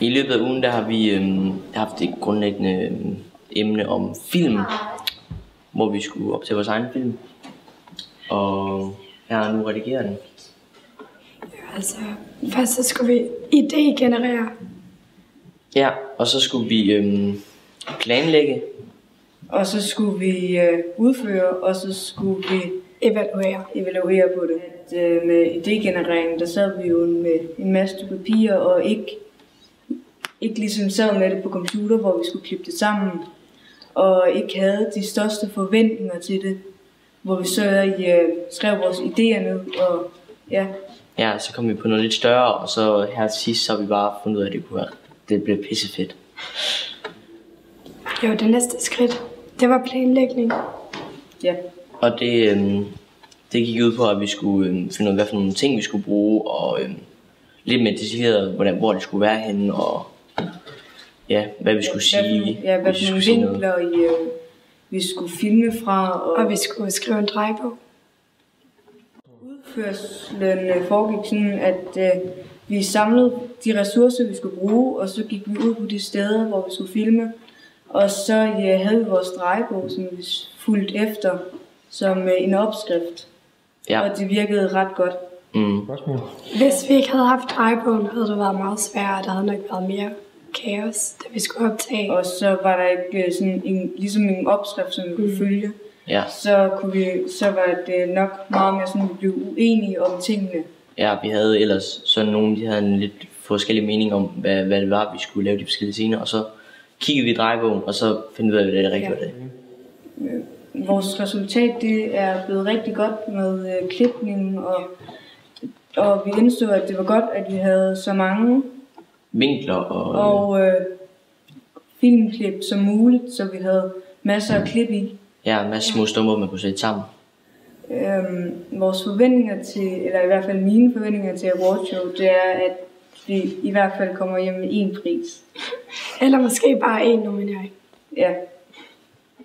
I løbet af ugen der har vi haft et grundlæggende emne om film, hvor vi skulle optage vores egen film. Og her er nu redigere den. Altså, først så skulle vi idégenerere. Ja, og så skulle vi planlægge. Og så skulle vi udføre, og så skulle vi evaluere på det. Med idégenerering, der sad vi jo med en masse papirer, og ikke ligesom sad med det på computer, hvor vi skulle klippe det sammen, og ikke havde de største forventninger til det, hvor vi så skrev vores idéer ned, og ja. Ja, så kom vi på noget lidt større, og så her til sidst, så har vi bare fundet ud af, at det blev pissefedt. Jo, det næste skridt, det var planlægning. Ja. Og det gik ud på, at vi skulle finde ud af, hvad for nogle ting vi skulle bruge, og lidt mere detaljeret, hvor det skulle være henne, og ja, hvad vi skulle sige. Ja, hvad for nogle vinkler vi skulle filme fra. Og vi skulle skrive en drejebog. Udførslen foregik sådan, at vi samlede de ressourcer, vi skulle bruge, og så gik vi ud på de steder, hvor vi skulle filme. Og så havde vi vores drejebog, som vi fulgte efter, som en opskrift. Ja. Og det virkede ret godt. Hvis vi ikke havde haft drejebogen, havde det været meget sværere. Der havde nok været mere kaos, da vi skulle optage. Og så var der ikke sådan ligesom en opskrift, som vi kunne følge. Ja. Så var det nok meget mere sådan, at vi blev uenige om tingene. Ja, vi havde ellers sådan nogen, de havde en lidt forskellig mening om, hvad det var, vi skulle lave de forskellige scener. Og så kiggede vi i drejebogen, og så fandt vi ud af, hvad det rigtigt var det. Vores resultat, det er blevet rigtig godt med klipningen, og vi indså, at det var godt, at vi havde så mange vinkler og filmklip som muligt, så vi havde masser af klip i. Ja, en masse små stumper, man kunne sætte sammen. Vores forventninger til, eller i hvert fald mine forventninger til awardshow, det er, at vi i hvert fald kommer hjem med 1 pris. Eller måske bare 1 nominering. Ja.